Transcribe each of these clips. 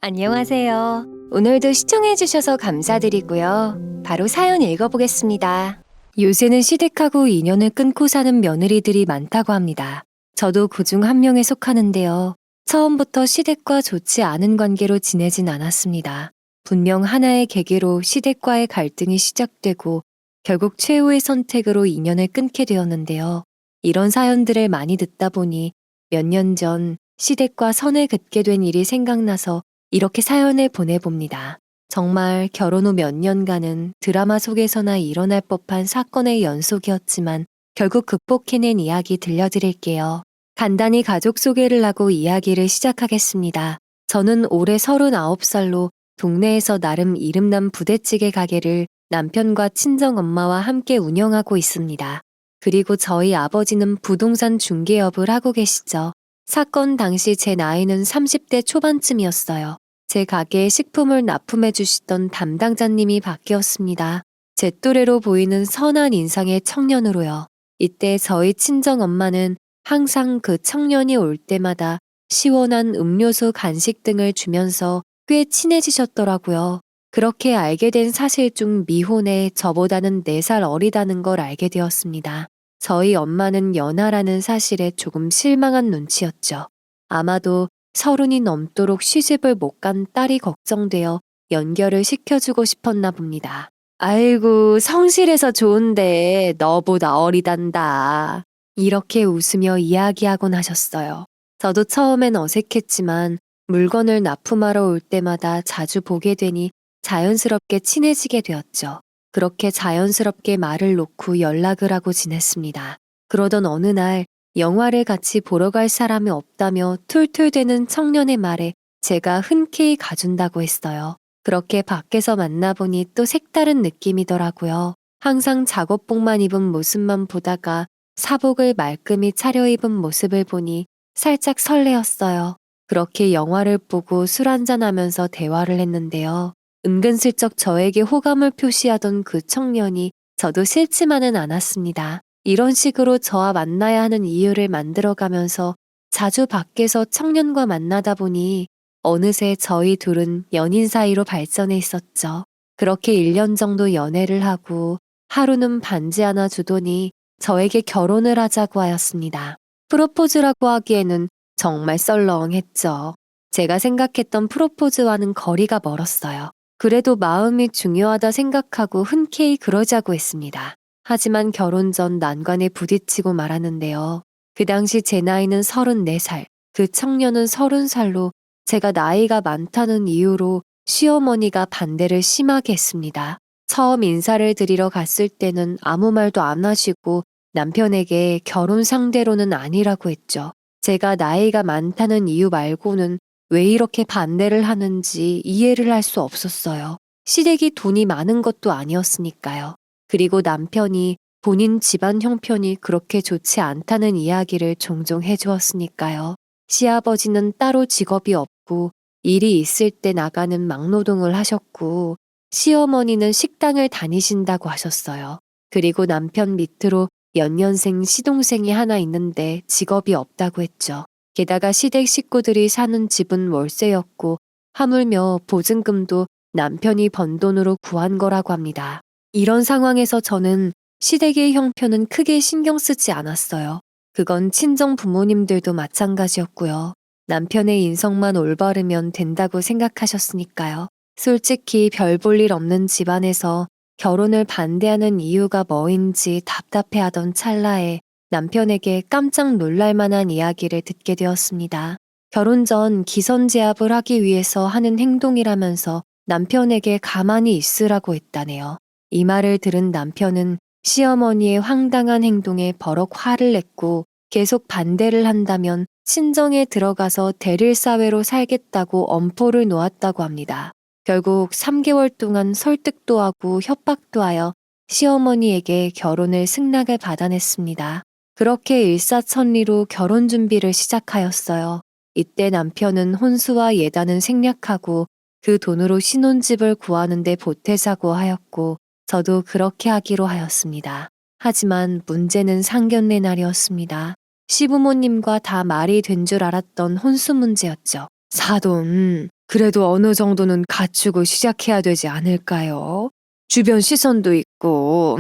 안녕하세요. 오늘도 시청해주셔서 감사드리고요. 바로 사연 읽어보겠습니다. 요새는 시댁하고 인연을 끊고 사는 며느리들이 많다고 합니다. 저도 그중 한 명에 속하는데요. 처음부터 시댁과 좋지 않은 관계로 지내진 않았습니다. 분명 하나의 계기로 시댁과의 갈등이 시작되고 결국 최후의 선택으로 인연을 끊게 되었는데요. 이런 사연들을 많이 듣다 보니 몇 년 전 시댁과 선을 긋게 된 일이 생각나서 이렇게 사연을 보내봅니다. 정말 결혼 후 몇 년간은 드라마 속에서나 일어날 법한 사건의 연속이었지만 결국 극복해낸 이야기 들려드릴게요. 간단히 가족 소개를 하고 이야기를 시작하겠습니다. 저는 올해 39살로 동네에서 나름 이름난 부대찌개 가게를 남편과 친정엄마와 함께 운영하고 있습니다. 그리고 저희 아버지는 부동산 중개업을 하고 계시죠. 사건 당시 제 나이는 30대 초반쯤이었어요. 제 가게에 식품을 납품해 주시던 담당자님이 바뀌었습니다. 제 또래로 보이는 선한 인상의 청년으로요. 이때 저희 친정엄마는 항상 그 청년이 올 때마다 시원한 음료수 간식 등을 주면서 꽤 친해지셨더라고요. 그렇게 알게 된 사실 중 미혼에 저보다는 4살 어리다는 걸 알게 되었습니다. 저희 엄마는 연하라는 사실에 조금 실망한 눈치였죠. 아마도 30이 넘도록 시집을 못 간 딸이 걱정되어 연결을 시켜주고 싶었나 봅니다. 아이고, 성실해서 좋은데 너보다 어리단다. 이렇게 웃으며 이야기하곤 하셨어요. 저도 처음엔 어색했지만 물건을 납품하러 올 때마다 자주 보게 되니 자연스럽게 친해지게 되었죠. 그렇게 자연스럽게 말을 놓고 연락을 하고 지냈습니다. 그러던 어느 날 영화를 같이 보러 갈 사람이 없다며 툴툴대는 청년의 말에 제가 흔쾌히 가준다고 했어요. 그렇게 밖에서 만나보니 또 색다른 느낌이더라고요. 항상 작업복만 입은 모습만 보다가 사복을 말끔히 차려입은 모습을 보니 살짝 설레었어요. 그렇게 영화를 보고 술 한잔하면서 대화를 했는데요. 은근슬쩍 저에게 호감을 표시하던 그 청년이 저도 싫지만은 않았습니다. 이런 식으로 저와 만나야 하는 이유를 만들어가면서 자주 밖에서 청년과 만나다 보니 어느새 저희 둘은 연인 사이로 발전해 있었죠. 그렇게 1년 정도 연애를 하고 하루는 반지 하나 주더니 저에게 결혼을 하자고 하였습니다. 프로포즈라고 하기에는 정말 썰렁했죠. 제가 생각했던 프로포즈와는 거리가 멀었어요. 그래도 마음이 중요하다 생각하고 흔쾌히 그러자고 했습니다. 하지만 결혼 전 난관에 부딪히고 말았는데요. 그 당시 제 나이는 34살, 그 청년은 30살로 제가 나이가 많다는 이유로 시어머니가 반대를 심하게 했습니다. 처음 인사를 드리러 갔을 때는 아무 말도 안 하시고 남편에게 결혼 상대로는 아니라고 했죠. 제가 나이가 많다는 이유 말고는 왜 이렇게 반대를 하는지 이해를 할 수 없었어요. 시댁이 돈이 많은 것도 아니었으니까요. 그리고 남편이 본인 집안 형편이 그렇게 좋지 않다는 이야기를 종종 해주었으니까요. 시아버지는 따로 직업이 없고 일이 있을 때 나가는 막노동을 하셨고 시어머니는 식당을 다니신다고 하셨어요. 그리고 남편 밑으로 연년생 시동생이 하나 있는데 직업이 없다고 했죠. 게다가 시댁 식구들이 사는 집은 월세였고 하물며 보증금도 남편이 번 돈으로 구한 거라고 합니다. 이런 상황에서 저는 시댁의 형편은 크게 신경 쓰지 않았어요. 그건 친정 부모님들도 마찬가지였고요. 남편의 인성만 올바르면 된다고 생각하셨으니까요. 솔직히 별 볼 일 없는 집안에서 결혼을 반대하는 이유가 뭐인지 답답해하던 찰나에 남편에게 깜짝 놀랄 만한 이야기를 듣게 되었습니다. 결혼 전 기선제압을 하기 위해서 하는 행동이라면서 남편에게 가만히 있으라고 했다네요. 이 말을 들은 남편은 시어머니의 황당한 행동에 버럭 화를 냈고 계속 반대를 한다면 친정에 들어가서 대릴 사회로 살겠다고 엄포를 놓았다고 합니다. 결국 3개월 동안 설득도 하고 협박도 하여 시어머니에게 결혼을 승낙을 받아냈습니다. 그렇게 일사천리로 결혼 준비를 시작하였어요. 이때 남편은 혼수와 예단은 생략하고 그 돈으로 신혼집을 구하는 데 보태자고 하였고 저도 그렇게 하기로 하였습니다. 하지만 문제는 상견례 날이었습니다. 시부모님과 다 말이 된 줄 알았던 혼수 문제였죠. 사돈, 그래도 어느 정도는 갖추고 시작해야 되지 않을까요? 주변 시선도 있고.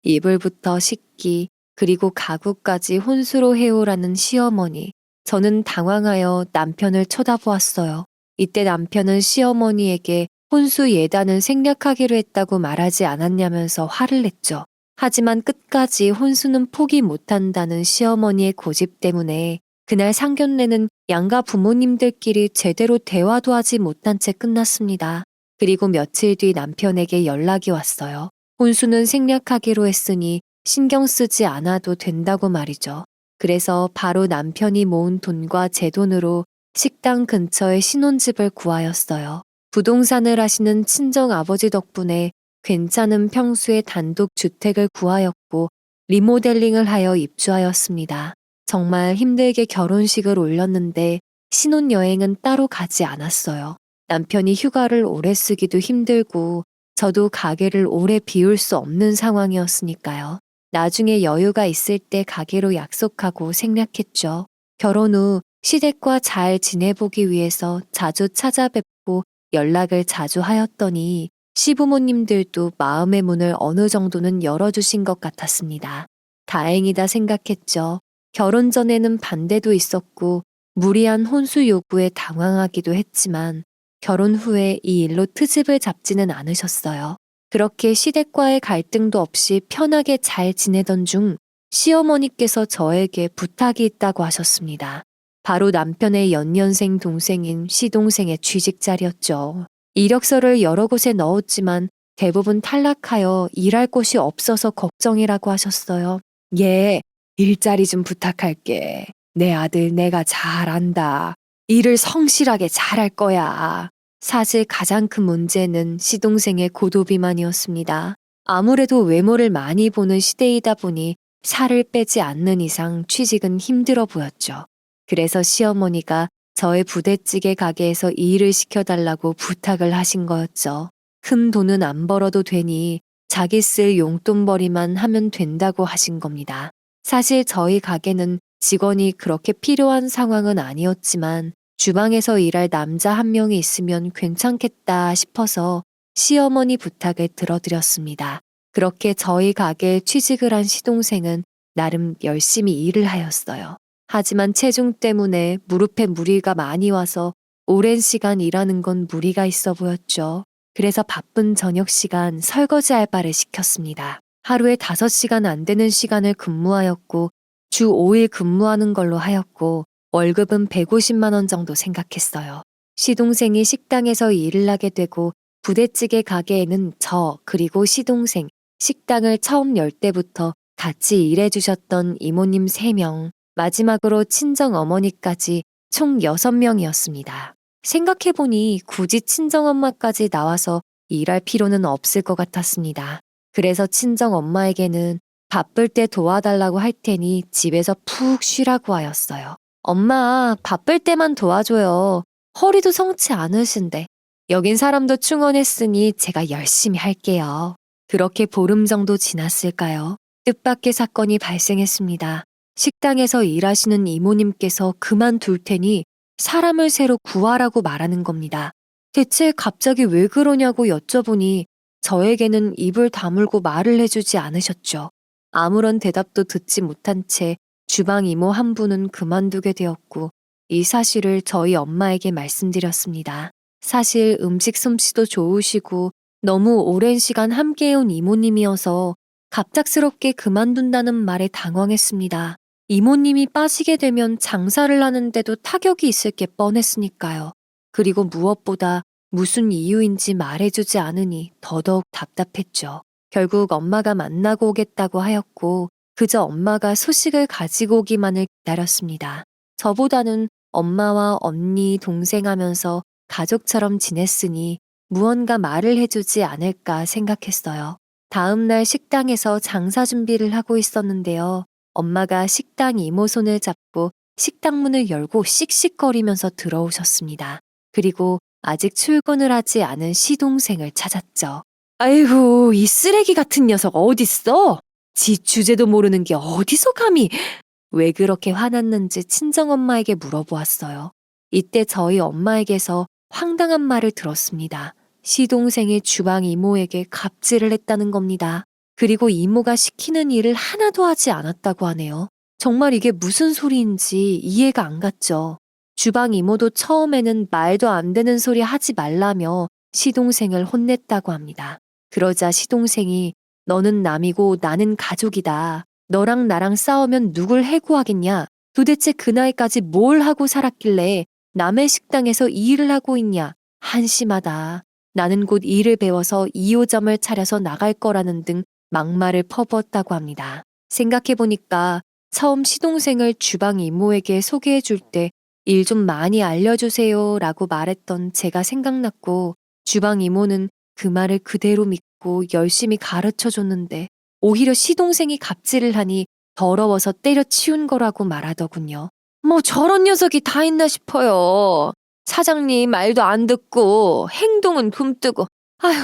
이불부터 식기, 그리고 가구까지 혼수로 해오라는 시어머니. 저는 당황하여 남편을 쳐다보았어요. 이때 남편은 시어머니에게 혼수 예단은 생략하기로 했다고 말하지 않았냐면서 화를 냈죠. 하지만 끝까지 혼수는 포기 못한다는 시어머니의 고집 때문에 그날 상견례는 양가 부모님들끼리 제대로 대화도 하지 못한 채 끝났습니다. 그리고 며칠 뒤 남편에게 연락이 왔어요. 혼수는 생략하기로 했으니 신경 쓰지 않아도 된다고 말이죠. 그래서 바로 남편이 모은 돈과 제 돈으로 식당 근처에 신혼집을 구하였어요. 부동산을 하시는 친정 아버지 덕분에 괜찮은 평수의 단독 주택을 구하였고 리모델링을 하여 입주하였습니다. 정말 힘들게 결혼식을 올렸는데 신혼여행은 따로 가지 않았어요. 남편이 휴가를 오래 쓰기도 힘들고 저도 가게를 오래 비울 수 없는 상황이었으니까요. 나중에 여유가 있을 때 가기로 약속하고 생략했죠. 결혼 후 시댁과 잘 지내보기 위해서 자주 찾아뵙고 연락을 자주 하였더니 시부모님들도 마음의 문을 어느 정도는 열어주신 것 같았습니다. 다행이다 생각했죠. 결혼 전에는 반대도 있었고 무리한 혼수 요구에 당황하기도 했지만 결혼 후에 이 일로 트집을 잡지는 않으셨어요. 그렇게 시댁과의 갈등도 없이 편하게 잘 지내던 중 시어머니께서 저에게 부탁이 있다고 하셨습니다. 바로 남편의 연년생 동생인 시동생의 취직 자리였죠. 이력서를 여러 곳에 넣었지만 대부분 탈락하여 일할 곳이 없어서 걱정이라고 하셨어요. 예, 일자리 좀 부탁할게. 내 아들 내가 잘 안다. 일을 성실하게 잘할 거야. 사실 가장 큰 문제는 시동생의 고도비만이었습니다. 아무래도 외모를 많이 보는 시대이다 보니 살을 빼지 않는 이상 취직은 힘들어 보였죠. 그래서 시어머니가 저의 부대찌개 가게에서 일을 시켜달라고 부탁을 하신 거였죠. 큰 돈은 안 벌어도 되니 자기 쓸 용돈벌이만 하면 된다고 하신 겁니다. 사실 저희 가게는 직원이 그렇게 필요한 상황은 아니었지만 주방에서 일할 남자 한 명이 있으면 괜찮겠다 싶어서 시어머니 부탁을 들어드렸습니다. 그렇게 저희 가게에 취직을 한 시동생은 나름 열심히 일을 하였어요. 하지만 체중 때문에 무릎에 무리가 많이 와서 오랜 시간 일하는 건 무리가 있어 보였죠. 그래서 바쁜 저녁 시간 설거지 알바를 시켰습니다. 하루에 5시간 안 되는 시간을 근무하였고 주 5일 근무하는 걸로 하였고 월급은 150만 원 정도 생각했어요. 시동생이 식당에서 일을 하게 되고 부대찌개 가게에는 저 그리고 시동생, 식당을 처음 열 때부터 같이 일해주셨던 이모님 3명, 마지막으로 친정 어머니까지 총 6명이었습니다. 생각해보니 굳이 친정엄마까지 나와서 일할 필요는 없을 것 같았습니다. 그래서 친정엄마에게는 바쁠 때 도와달라고 할 테니 집에서 푹 쉬라고 하였어요. 엄마, 바쁠 때만 도와줘요. 허리도 성치 않으신데. 여긴 사람도 충원했으니 제가 열심히 할게요. 그렇게 보름 정도 지났을까요? 뜻밖의 사건이 발생했습니다. 식당에서 일하시는 이모님께서 그만둘 테니 사람을 새로 구하라고 말하는 겁니다. 대체 갑자기 왜 그러냐고 여쭤보니 저에게는 입을 다물고 말을 해주지 않으셨죠. 아무런 대답도 듣지 못한 채 주방 이모 한 분은 그만두게 되었고 이 사실을 저희 엄마에게 말씀드렸습니다. 사실 음식 솜씨도 좋으시고 너무 오랜 시간 함께해온 이모님이어서 갑작스럽게 그만둔다는 말에 당황했습니다. 이모님이 빠지게 되면 장사를 하는데도 타격이 있을 게 뻔했으니까요. 그리고 무엇보다 무슨 이유인지 말해주지 않으니 더더욱 답답했죠. 결국 엄마가 만나고 오겠다고 하였고 그저 엄마가 소식을 가지고 오기만을 기다렸습니다. 저보다는 엄마와 언니, 동생 하면서 가족처럼 지냈으니 무언가 말을 해주지 않을까 생각했어요. 다음 날 식당에서 장사 준비를 하고 있었는데요. 엄마가 식당 이모 손을 잡고 식당 문을 열고 씩씩거리면서 들어오셨습니다. 그리고 아직 출근을 하지 않은 시동생을 찾았죠. 아이고, 이 쓰레기 같은 녀석 어딨어? 지 주제도 모르는 게 어디서 감히... 왜 그렇게 화났는지 친정엄마에게 물어보았어요. 이때 저희 엄마에게서 황당한 말을 들었습니다. 시동생이 주방 이모에게 갑질을 했다는 겁니다. 그리고 이모가 시키는 일을 하나도 하지 않았다고 하네요. 정말 이게 무슨 소리인지 이해가 안 갔죠. 주방 이모도 처음에는 말도 안 되는 소리 하지 말라며 시동생을 혼냈다고 합니다. 그러자 시동생이 너는 남이고 나는 가족이다. 너랑 나랑 싸우면 누굴 해고하겠냐? 도대체 그 나이까지 뭘 하고 살았길래 남의 식당에서 이 일을 하고 있냐? 한심하다. 나는 곧 일을 배워서 2호점을 차려서 나갈 거라는 등 막말을 퍼부었다고 합니다. 생각해보니까 처음 시동생을 주방 이모에게 소개해 줄 때 일 좀 많이 알려주세요 라고 말했던 제가 생각났고 주방 이모는 그 말을 그대로 믿고 열심히 가르쳐 줬는데 오히려 시동생이 갑질을 하니 더러워서 때려치운 거라고 말하더군요. 뭐 저런 녀석이 다 있나 싶어요. 사장님 말도 안 듣고 행동은 굼뜨고 아휴.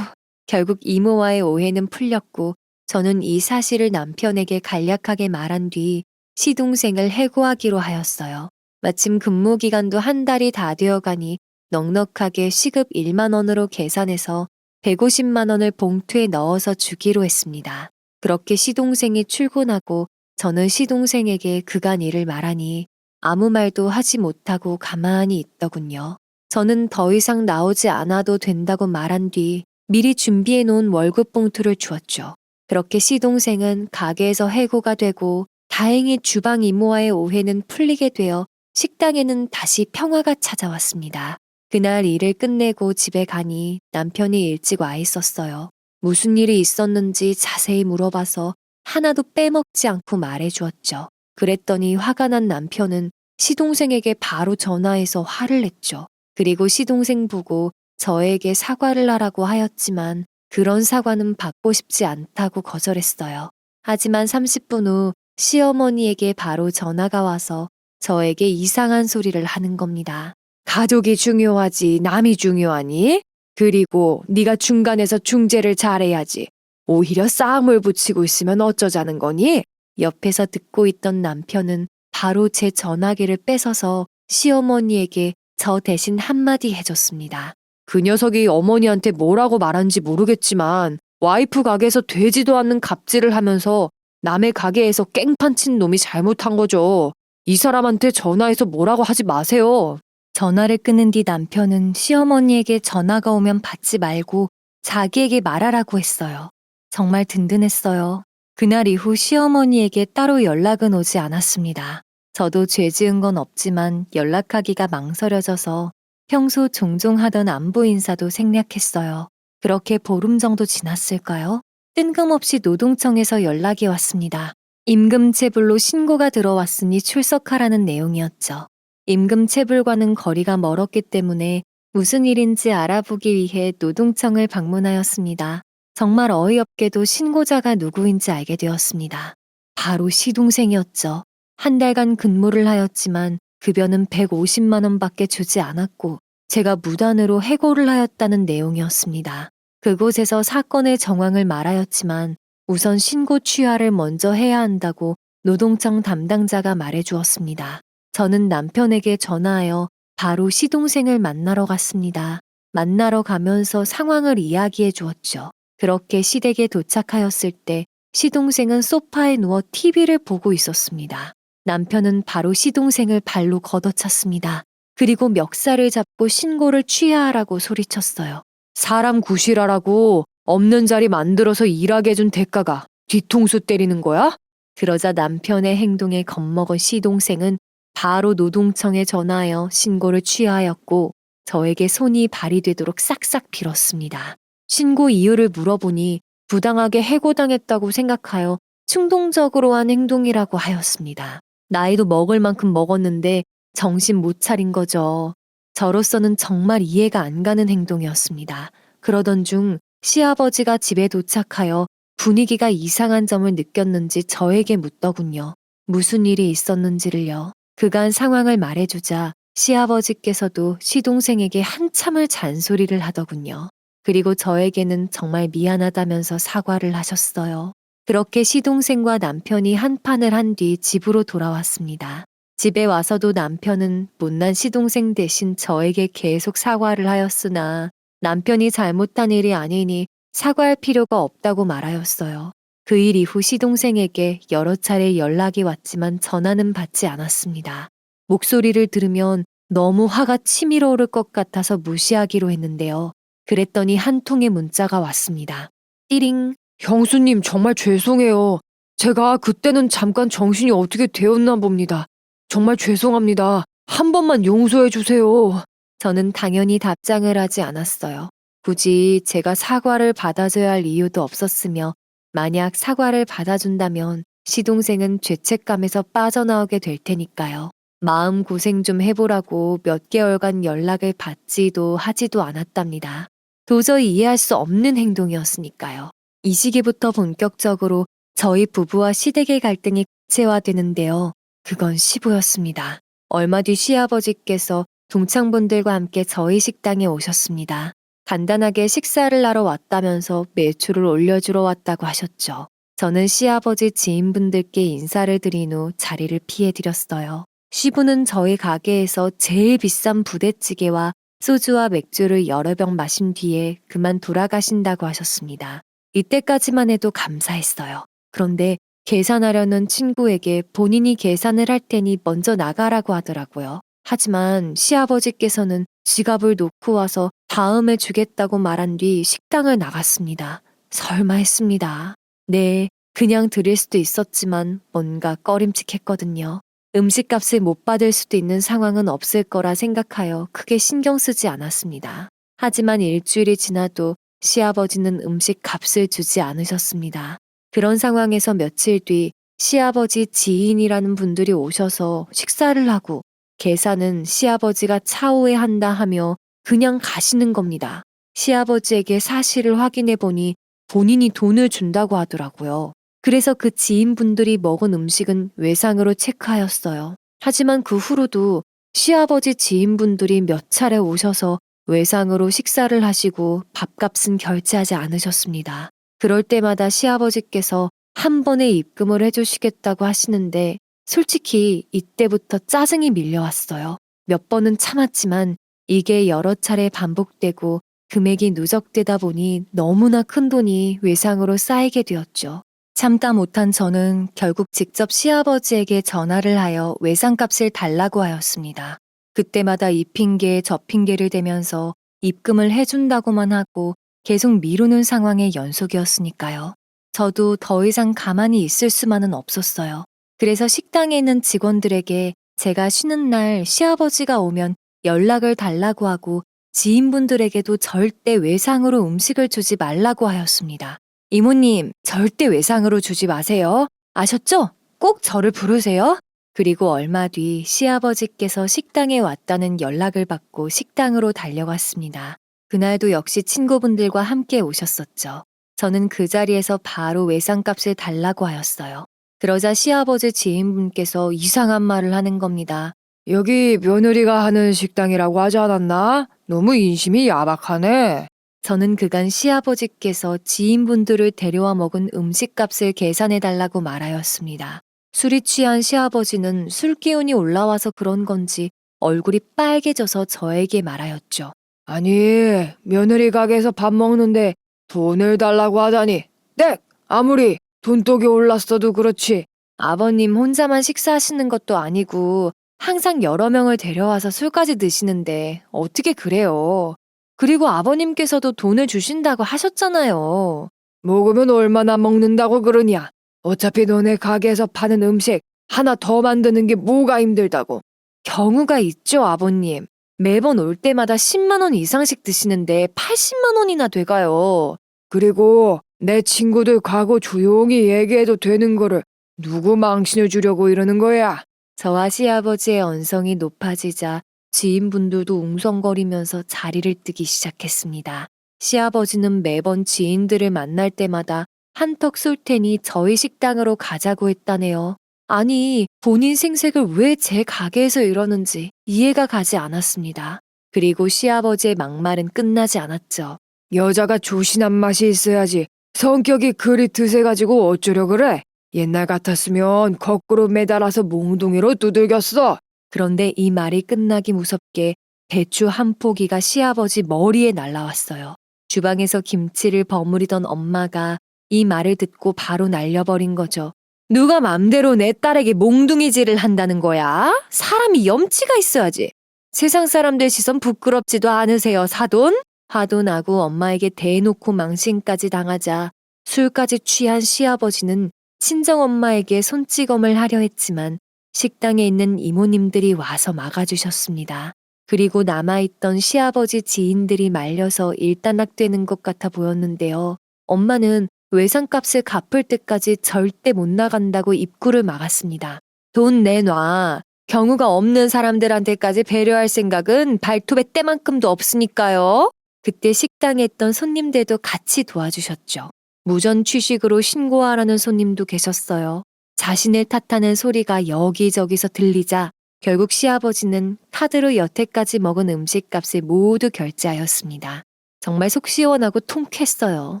결국 이모와의 오해는 풀렸고 저는 이 사실을 남편에게 간략하게 말한 뒤 시동생을 해고하기로 하였어요. 마침 근무 기간도 한 달이 다 되어가니 넉넉하게 시급 1만 원으로 계산해서 150만 원을 봉투에 넣어서 주기로 했습니다. 그렇게 시동생이 출근하고 저는 시동생에게 그간 일을 말하니 아무 말도 하지 못하고 가만히 있더군요. 저는 더 이상 나오지 않아도 된다고 말한 뒤 미리 준비해 놓은 월급 봉투를 주었죠. 그렇게 시동생은 가게에서 해고가 되고 다행히 주방 이모와의 오해는 풀리게 되어 식당에는 다시 평화가 찾아왔습니다. 그날 일을 끝내고 집에 가니 남편이 일찍 와 있었어요. 무슨 일이 있었는지 자세히 물어봐서 하나도 빼먹지 않고 말해주었죠. 그랬더니 화가 난 남편은 시동생에게 바로 전화해서 화를 냈죠. 그리고 시동생 보고 저에게 사과를 하라고 하였지만 그런 사과는 받고 싶지 않다고 거절했어요. 하지만 30분 후 시어머니에게 바로 전화가 와서 저에게 이상한 소리를 하는 겁니다. 가족이 중요하지 남이 중요하니? 그리고 네가 중간에서 중재를 잘해야지. 오히려 싸움을 붙이고 있으면 어쩌자는 거니? 옆에서 듣고 있던 남편은 바로 제 전화기를 뺏어서 시어머니에게 저 대신 한마디 해줬습니다. 그 녀석이 어머니한테 뭐라고 말한지 모르겠지만 와이프 가게에서 되지도 않는 갑질을 하면서 남의 가게에서 깽판 친 놈이 잘못한 거죠. 이 사람한테 전화해서 뭐라고 하지 마세요. 전화를 끊은 뒤 남편은 시어머니에게 전화가 오면 받지 말고 자기에게 말하라고 했어요. 정말 든든했어요. 그날 이후 시어머니에게 따로 연락은 오지 않았습니다. 저도 죄 지은 건 없지만 연락하기가 망설여져서 평소 종종 하던 안부 인사도 생략했어요. 그렇게 보름 정도 지났을까요? 뜬금없이 노동청에서 연락이 왔습니다. 임금체불로 신고가 들어왔으니 출석하라는 내용이었죠. 임금체불과는 거리가 멀었기 때문에 무슨 일인지 알아보기 위해 노동청을 방문하였습니다. 정말 어이없게도 신고자가 누구인지 알게 되었습니다. 바로 시동생이었죠. 한 달간 근무를 하였지만 급여는 150만 원밖에 주지 않았고 제가 무단으로 해고를 하였다는 내용이었습니다. 그곳에서 사건의 정황을 말하였지만 우선 신고 취하를 먼저 해야 한다고 노동청 담당자가 말해주었습니다. 저는 남편에게 전화하여 바로 시동생을 만나러 갔습니다. 만나러 가면서 상황을 이야기해 주었죠. 그렇게 시댁에 도착하였을 때 시동생은 소파에 누워 TV를 보고 있었습니다. 남편은 바로 시동생을 발로 걷어찼습니다. 그리고 멱살을 잡고 신고를 취하하라고 소리쳤어요. 사람 구실하라고 없는 자리 만들어서 일하게 해준 대가가 뒤통수 때리는 거야? 그러자 남편의 행동에 겁먹은 시동생은 바로 노동청에 전화하여 신고를 취하였고 저에게 손이 발휘되도록 싹싹 빌었습니다. 신고 이유를 물어보니 부당하게 해고당했다고 생각하여 충동적으로 한 행동이라고 하였습니다. 나이도 먹을 만큼 먹었는데 정신 못 차린 거죠. 저로서는 정말 이해가 안 가는 행동이었습니다. 그러던 중 시아버지가 집에 도착하여 분위기가 이상한 점을 느꼈는지 저에게 묻더군요. 무슨 일이 있었는지를요. 그간 상황을 말해주자 시아버지께서도 시동생에게 한참을 잔소리를 하더군요. 그리고 저에게는 정말 미안하다면서 사과를 하셨어요. 그렇게 시동생과 남편이 한판을 한 뒤 집으로 돌아왔습니다. 집에 와서도 남편은 못난 시동생 대신 저에게 계속 사과를 하였으나 남편이 잘못한 일이 아니니 사과할 필요가 없다고 말하였어요. 그 일 이후 시동생에게 여러 차례 연락이 왔지만 전화는 받지 않았습니다. 목소리를 들으면 너무 화가 치밀어 오를 것 같아서 무시하기로 했는데요. 그랬더니 한 통의 문자가 왔습니다. 띠링. 형수님 정말 죄송해요. 제가 그때는 잠깐 정신이 어떻게 되었나 봅니다. 정말 죄송합니다. 한 번만 용서해 주세요. 저는 당연히 답장을 하지 않았어요. 굳이 제가 사과를 받아줘야 할 이유도 없었으며 만약 사과를 받아준다면 시동생은 죄책감에서 빠져나오게 될 테니까요. 마음고생 좀 해보라고 몇 개월간 연락을 받지도 하지도 않았답니다. 도저히 이해할 수 없는 행동이었으니까요. 이 시기부터 본격적으로 저희 부부와 시댁의 갈등이 구체화되는데요. 그건 시부였습니다. 얼마 뒤 시아버지께서 동창분들과 함께 저희 식당에 오셨습니다. 간단하게 식사를 하러 왔다면서 매출을 올려주러 왔다고 하셨죠. 저는 시아버지 지인분들께 인사를 드린 후 자리를 피해드렸어요. 시부는 저희 가게에서 제일 비싼 부대찌개와 소주와 맥주를 여러 병 마신 뒤에 그만 돌아가신다고 하셨습니다. 이때까지만 해도 감사했어요. 그런데 계산하려는 친구에게 본인이 계산을 할 테니 먼저 나가라고 하더라고요. 하지만 시아버지께서는 지갑을 놓고 와서 다음에 주겠다고 말한 뒤 식당을 나갔습니다. 설마 했습니다. 네, 그냥 드릴 수도 있었지만 뭔가 꺼림칙했거든요. 음식값을 못 받을 수도 있는 상황은 없을 거라 생각하여 크게 신경 쓰지 않았습니다. 하지만 일주일이 지나도 시아버지는 음식 값을 주지 않으셨습니다. 그런 상황에서 며칠 뒤 시아버지 지인이라는 분들이 오셔서 식사를 하고 계산은 시아버지가 차후에 한다 하며 그냥 가시는 겁니다. 시아버지에게 사실을 확인해 보니 본인이 돈을 준다고 하더라고요. 그래서 그 지인분들이 먹은 음식은 외상으로 체크하였어요. 하지만 그 후로도 시아버지 지인분들이 몇 차례 오셔서 외상으로 식사를 하시고 밥값은 결제하지 않으셨습니다. 그럴 때마다 시아버지께서 한 번에 입금을 해주시겠다고 하시는데 솔직히 이때부터 짜증이 밀려왔어요. 몇 번은 참았지만 이게 여러 차례 반복되고 금액이 누적되다 보니 너무나 큰 돈이 외상으로 쌓이게 되었죠. 참다 못한 저는 결국 직접 시아버지에게 전화를 하여 외상값을 달라고 하였습니다. 그때마다 이 핑계 저 핑계를 대면서 입금을 해준다고만 하고 계속 미루는 상황의 연속이었으니까요. 저도 더 이상 가만히 있을 수만은 없었어요. 그래서 식당에 있는 직원들에게 제가 쉬는 날 시아버지가 오면 연락을 달라고 하고 지인분들에게도 절대 외상으로 음식을 주지 말라고 하였습니다. 이모님, 절대 외상으로 주지 마세요. 아셨죠? 꼭 저를 부르세요. 그리고 얼마 뒤 시아버지께서 식당에 왔다는 연락을 받고 식당으로 달려갔습니다. 그날도 역시 친구분들과 함께 오셨었죠. 저는 그 자리에서 바로 외상값을 달라고 하였어요. 그러자 시아버지 지인분께서 이상한 말을 하는 겁니다. 여기 며느리가 하는 식당이라고 하지 않았나? 너무 인심이 야박하네. 저는 그간 시아버지께서 지인분들을 데려와 먹은 음식값을 계산해달라고 말하였습니다. 술이 취한 시아버지는 술 기운이 올라와서 그런 건지 얼굴이 빨개져서 저에게 말하였죠. 아니, 며느리 가게에서 밥 먹는데 돈을 달라고 하다니. 네, 아무리 돈독이 올랐어도 그렇지. 아버님 혼자만 식사하시는 것도 아니고 항상 여러 명을 데려와서 술까지 드시는데 어떻게 그래요? 그리고 아버님께서도 돈을 주신다고 하셨잖아요. 먹으면 얼마나 먹는다고 그러냐. 어차피 너네 가게에서 파는 음식 하나 더 만드는 게 뭐가 힘들다고. 경우가 있죠, 아버님. 매번 올 때마다 10만 원 이상씩 드시는데 80만 원이나 돼가요. 그리고 내 친구들 가고 조용히 얘기해도 되는 거를 누구 망신을 주려고 이러는 거야? 저와 시아버지의 언성이 높아지자 지인분들도 웅성거리면서 자리를 뜨기 시작했습니다. 시아버지는 매번 지인들을 만날 때마다 한턱 쏠 테니 저희 식당으로 가자고 했다네요. 아니, 본인 생색을 왜 제 가게에서 이러는지 이해가 가지 않았습니다. 그리고 시아버지의 막말은 끝나지 않았죠. 여자가 조신한 맛이 있어야지. 성격이 그리 드세가지고 어쩌려 그래? 옛날 같았으면 거꾸로 매달아서 몽둥이로 두들겼어. 그런데 이 말이 끝나기 무섭게 배추 한 포기가 시아버지 머리에 날라왔어요. 주방에서 김치를 버무리던 엄마가 이 말을 듣고 바로 날려버린 거죠. 누가 맘대로 내 딸에게 몽둥이질을 한다는 거야? 사람이 염치가 있어야지. 세상 사람들 시선 부끄럽지도 않으세요, 사돈? 화도 나고 엄마에게 대놓고 망신까지 당하자 술까지 취한 시아버지는 친정엄마에게 손찌검을 하려 했지만 식당에 있는 이모님들이 와서 막아주셨습니다. 그리고 남아있던 시아버지 지인들이 말려서 일단락되는 것 같아 보였는데요. 엄마는 외상값을 갚을 때까지 절대 못 나간다고 입구를 막았습니다. 돈 내놔. 경우가 없는 사람들한테까지 배려할 생각은 발톱의 때만큼도 없으니까요. 그때 식당에 있던 손님들도 같이 도와주셨죠. 무전 취식으로 신고하라는 손님도 계셨어요. 자신을 탓하는 소리가 여기저기서 들리자 결국 시아버지는 카드로 여태까지 먹은 음식값을 모두 결제하였습니다. 정말 속 시원하고 통쾌했어요.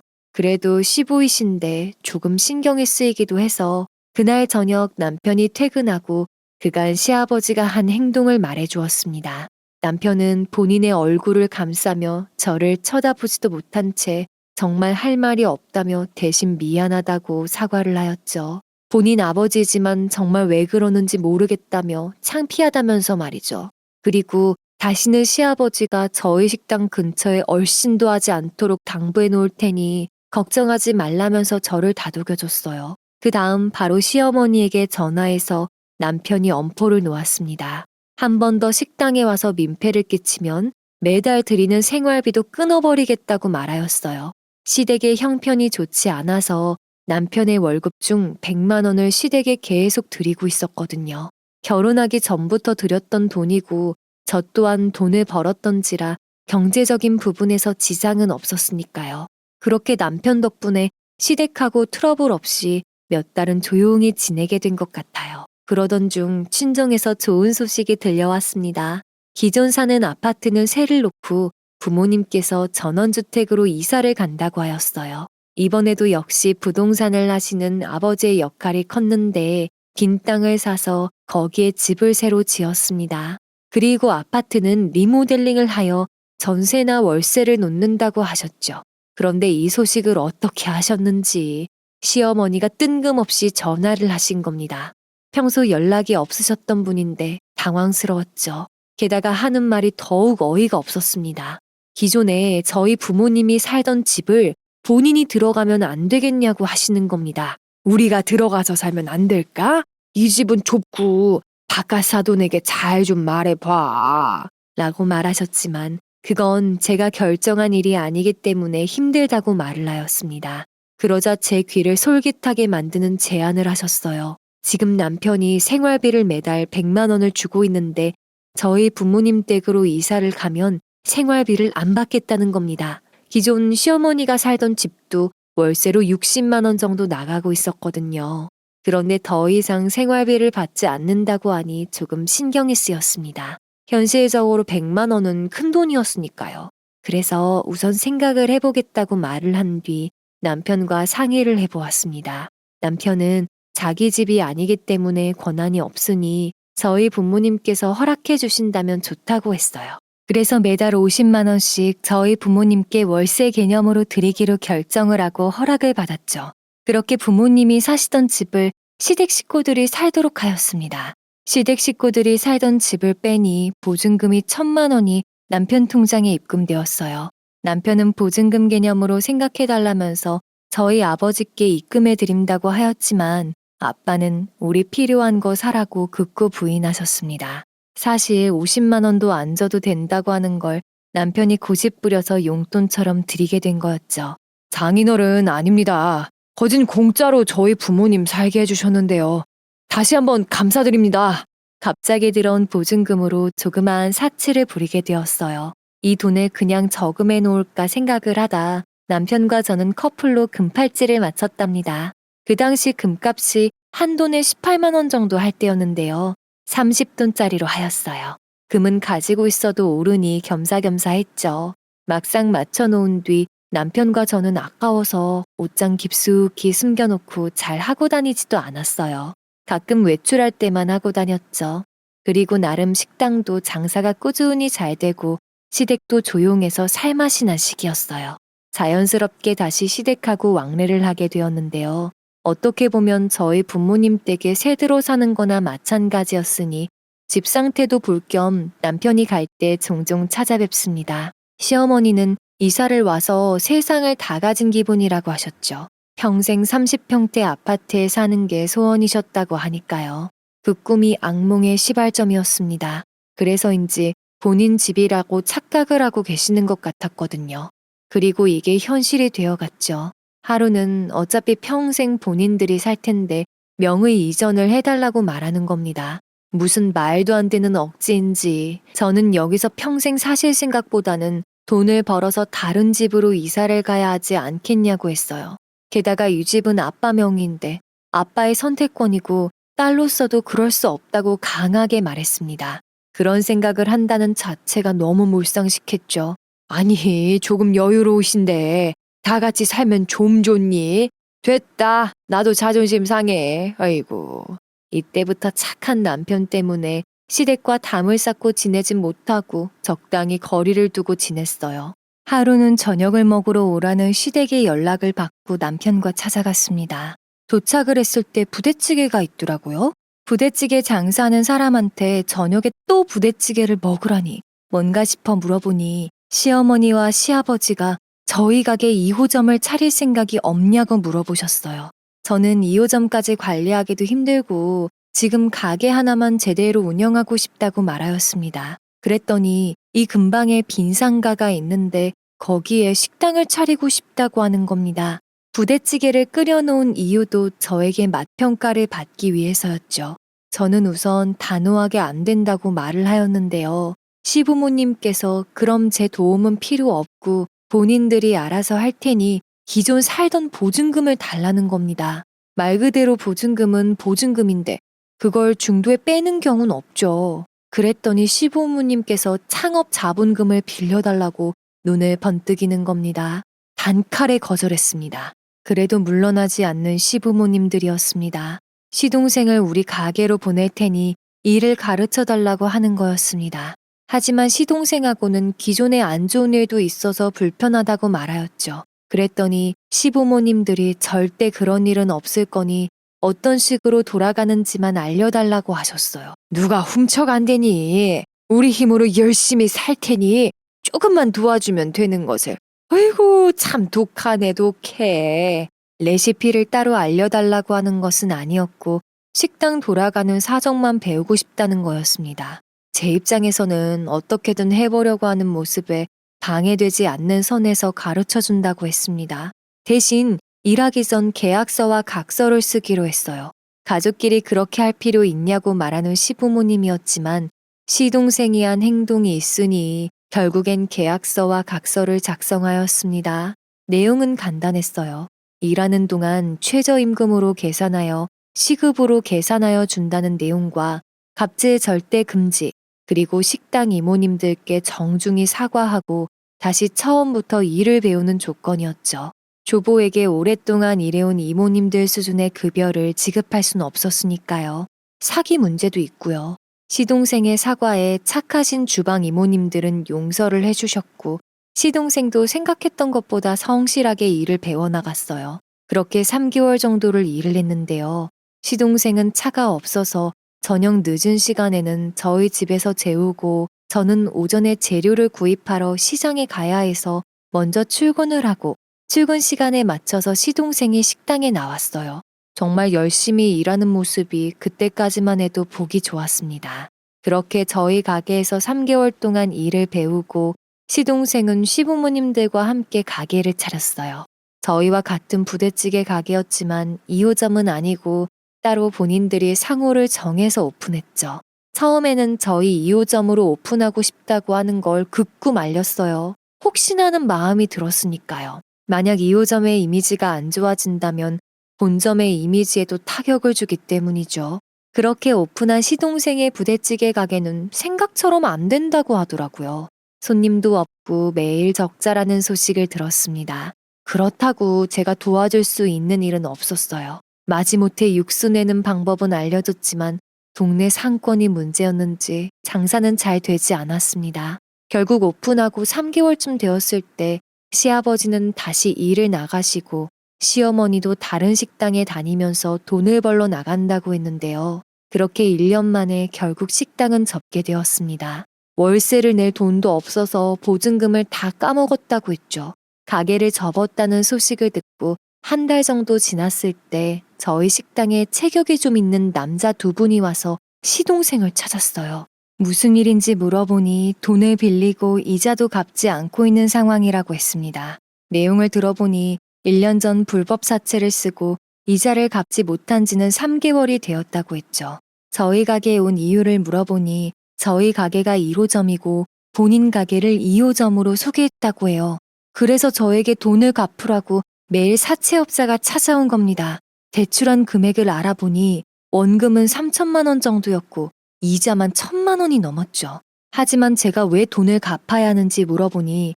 그래도 시부이신데 조금 신경이 쓰이기도 해서 그날 저녁 남편이 퇴근하고 그간 시아버지가 한 행동을 말해주었습니다. 남편은 본인의 얼굴을 감싸며 저를 쳐다보지도 못한 채 정말 할 말이 없다며 대신 미안하다고 사과를 하였죠. 본인 아버지지만 정말 왜 그러는지 모르겠다며 창피하다면서 말이죠. 그리고 다시는 시아버지가 저희 식당 근처에 얼씬도 하지 않도록 당부해 놓을 테니 걱정하지 말라면서 저를 다독여줬어요. 그 다음 바로 시어머니에게 전화해서 남편이 엄포를 놓았습니다. 한 번 더 식당에 와서 민폐를 끼치면 매달 드리는 생활비도 끊어버리겠다고 말하였어요. 시댁의 형편이 좋지 않아서 남편의 월급 중 100만 원을 시댁에 계속 드리고 있었거든요. 결혼하기 전부터 드렸던 돈이고 저 또한 돈을 벌었던지라 경제적인 부분에서 지장은 없었으니까요. 그렇게 남편 덕분에 시댁하고 트러블 없이 몇 달은 조용히 지내게 된 것 같아요. 그러던 중 친정에서 좋은 소식이 들려왔습니다. 기존 사는 아파트는 세를 놓고 부모님께서 전원주택으로 이사를 간다고 하였어요. 이번에도 역시 부동산을 하시는 아버지의 역할이 컸는데 빈 땅을 사서 거기에 집을 새로 지었습니다. 그리고 아파트는 리모델링을 하여 전세나 월세를 놓는다고 하셨죠. 그런데 이 소식을 어떻게 하셨는지 시어머니가 뜬금없이 전화를 하신 겁니다. 평소 연락이 없으셨던 분인데 당황스러웠죠. 게다가 하는 말이 더욱 어이가 없었습니다. 기존에 저희 부모님이 살던 집을 본인이 들어가면 안 되겠냐고 하시는 겁니다. 우리가 들어가서 살면 안 될까? 이 집은 좁고 바깥 사돈에게 잘 좀 말해봐. 라고 말하셨지만 그건 제가 결정한 일이 아니기 때문에 힘들다고 말을 하였습니다. 그러자 제 귀를 솔깃하게 만드는 제안을 하셨어요. 지금 남편이 생활비를 매달 100만 원을 주고 있는데 저희 부모님 댁으로 이사를 가면 생활비를 안 받겠다는 겁니다. 기존 시어머니가 살던 집도 월세로 60만 원 정도 나가고 있었거든요. 그런데 더 이상 생활비를 받지 않는다고 하니 조금 신경이 쓰였습니다. 현실적으로 100만 원은 큰 돈이었으니까요. 그래서 우선 생각을 해보겠다고 말을 한 뒤 남편과 상의를 해보았습니다. 남편은 자기 집이 아니기 때문에 권한이 없으니 저희 부모님께서 허락해 주신다면 좋다고 했어요. 그래서 매달 50만 원씩 저희 부모님께 월세 개념으로 드리기로 결정을 하고 허락을 받았죠. 그렇게 부모님이 사시던 집을 시댁 식구들이 살도록 하였습니다. 시댁 식구들이 살던 집을 빼니 보증금이 1,000만 원이 남편 통장에 입금되었어요. 남편은 보증금 개념으로 생각해달라면서 저희 아버지께 입금해 드린다고 하였지만 아빠는 우리 필요한 거 사라고 극구 부인하셨습니다. 사실 50만 원도 안 줘도 된다고 하는 걸 남편이 고집 부려서 용돈처럼 드리게 된 거였죠. 장인어른 아닙니다. 거진 공짜로 저희 부모님 살게 해주셨는데요. 다시 한번 감사드립니다. 갑자기 들어온 보증금으로 조그마한 사치를 부리게 되었어요. 이 돈을 그냥 저금해 놓을까 생각을 하다 남편과 저는 커플로 금팔찌를 맞췄답니다. 그 당시 금값이 한 돈에 18만 원 정도 할 때였는데요. 30돈짜리로 하였어요. 금은 가지고 있어도 오르니 겸사겸사 했죠. 막상 맞춰놓은 뒤 남편과 저는 아까워서 옷장 깊숙이 숨겨놓고 잘 하고 다니지도 않았어요. 가끔 외출할 때만 하고 다녔죠. 그리고 나름 식당도 장사가 꾸준히 잘 되고 시댁도 조용해서 살맛이 난 시기였어요. 자연스럽게 다시 시댁하고 왕래를 하게 되었는데요. 어떻게 보면 저희 부모님 댁에 새들어 사는 거나 마찬가지였으니 집 상태도 볼 겸 남편이 갈 때 종종 찾아뵙습니다. 시어머니는 이사를 와서 세상을 다 가진 기분이라고 하셨죠. 평생 30평대 아파트에 사는 게 소원이셨다고 하니까요. 그 꿈이 악몽의 시발점이었습니다. 그래서인지 본인 집이라고 착각을 하고 계시는 것 같았거든요. 그리고 이게 현실이 되어갔죠. 하루는 어차피 평생 본인들이 살 텐데 명의 이전을 해달라고 말하는 겁니다. 무슨 말도 안 되는 억지인지 저는 여기서 평생 사실 생각보다는 돈을 벌어서 다른 집으로 이사를 가야 하지 않겠냐고 했어요. 게다가 이 집은 아빠 명의인데 아빠의 선택권이고 딸로서도 그럴 수 없다고 강하게 말했습니다. 그런 생각을 한다는 자체가 너무 몰상식했죠. 아니, 조금 여유로우신데 다 같이 살면 좀 좋니? 됐다. 나도 자존심 상해. 아이고. 이때부터 착한 남편 때문에 시댁과 담을 쌓고 지내진 못하고 적당히 거리를 두고 지냈어요. 하루는 저녁을 먹으러 오라는 시댁의 연락을 받고 남편과 찾아갔습니다. 도착을 했을 때 부대찌개가 있더라고요. 부대찌개 장사하는 사람한테 저녁에 또 부대찌개를 먹으라니 뭔가 싶어 물어보니 시어머니와 시아버지가 저희 가게 2호점을 차릴 생각이 없냐고 물어보셨어요. 저는 2호점까지 관리하기도 힘들고 지금 가게 하나만 제대로 운영하고 싶다고 말하였습니다. 그랬더니 이 근방에 빈 상가가 있는데 거기에 식당을 차리고 싶다고 하는 겁니다. 부대찌개를 끓여놓은 이유도 저에게 맛평가를 받기 위해서였죠. 저는 우선 단호하게 안 된다고 말을 하였는데요. 시부모님께서 그럼 제 도움은 필요 없고 본인들이 알아서 할 테니 기존 살던 보증금을 달라는 겁니다. 말 그대로 보증금은 보증금인데 그걸 중도에 빼는 경우는 없죠. 그랬더니 시부모님께서 창업 자본금을 빌려달라고 눈을 번뜩이는 겁니다. 단칼에 거절했습니다. 그래도 물러나지 않는 시부모님들이었습니다. 시동생을 우리 가게로 보낼 테니 일을 가르쳐 달라고 하는 거였습니다. 하지만 시동생하고는 기존에 안 좋은 일도 있어서 불편하다고 말하였죠. 그랬더니 시부모님들이 절대 그런 일은 없을 거니 어떤 식으로 돌아가는지만 알려달라고 하셨어요. 누가 훔쳐간대니? 우리 힘으로 열심히 살 테니 조금만 도와주면 되는 것을. 아이고 참 독하네 독해. 레시피를 따로 알려달라고 하는 것은 아니었고 식당 돌아가는 사정만 배우고 싶다는 거였습니다. 제 입장에서는 어떻게든 해보려고 하는 모습에 방해되지 않는 선에서 가르쳐준다고 했습니다. 대신 일하기 전 계약서와 각서를 쓰기로 했어요. 가족끼리 그렇게 할 필요 있냐고 말하는 시부모님이었지만 시동생이 한 행동이 있으니 결국엔 계약서와 각서를 작성하였습니다. 내용은 간단했어요. 일하는 동안 최저임금으로 계산하여 시급으로 계산하여 준다는 내용과 갑질 절대 금지, 그리고 식당 이모님들께 정중히 사과하고 다시 처음부터 일을 배우는 조건이었죠. 조보에게 오랫동안 일해온 이모님들 수준의 급여를 지급할 수는 없었으니까요. 사기 문제도 있고요. 시동생의 사과에 착하신 주방 이모님들은 용서를 해주셨고 시동생도 생각했던 것보다 성실하게 일을 배워나갔어요. 그렇게 3개월 정도를 일을 했는데요. 시동생은 차가 없어서 저녁 늦은 시간에는 저희 집에서 재우고 저는 오전에 재료를 구입하러 시장에 가야 해서 먼저 출근을 하고 출근 시간에 맞춰서 시동생이 식당에 나왔어요. 정말 열심히 일하는 모습이 그때까지만 해도 보기 좋았습니다. 그렇게 저희 가게에서 3개월 동안 일을 배우고 시동생은 시부모님들과 함께 가게를 차렸어요. 저희와 같은 부대찌개 가게였지만 2호점은 아니고 따로 본인들이 상호를 정해서 오픈했죠. 처음에는 저희 2호점으로 오픈하고 싶다고 하는 걸 극구 말렸어요. 혹시나 하는 마음이 들었으니까요. 만약 2호점의 이미지가 안 좋아진다면 본점의 이미지에도 타격을 주기 때문이죠. 그렇게 오픈한 시동생의 부대찌개 가게는 생각처럼 안 된다고 하더라고요. 손님도 없고 매일 적자라는 소식을 들었습니다. 그렇다고 제가 도와줄 수 있는 일은 없었어요. 마지못해 육수 내는 방법은 알려줬지만 동네 상권이 문제였는지 장사는 잘 되지 않았습니다. 결국 오픈하고 3개월쯤 되었을 때 시아버지는 다시 일을 나가시고 시어머니도 다른 식당에 다니면서 돈을 벌러 나간다고 했는데요. 그렇게 1년 만에 결국 식당은 접게 되었습니다. 월세를 낼 돈도 없어서 보증금을 다 까먹었다고 했죠. 가게를 접었다는 소식을 듣고 한 달 정도 지났을 때 저희 식당에 체격이 좀 있는 남자 2분이 와서 시동생을 찾았어요. 무슨 일인지 물어보니 돈을 빌리고 이자도 갚지 않고 있는 상황이라고 했습니다. 내용을 들어보니 1년 전 불법 사채를 쓰고 이자를 갚지 못한 지는 3개월이 되었다고 했죠. 저희 가게에 온 이유를 물어보니 저희 가게가 1호점이고 본인 가게를 2호점으로 소개했다고 해요. 그래서 저에게 돈을 갚으라고 매일 사채업자가 찾아온 겁니다. 대출한 금액을 알아보니 원금은 3천만 원 정도였고 이자만 1,000만 원이 넘었죠. 하지만 제가 왜 돈을 갚아야 하는지 물어보니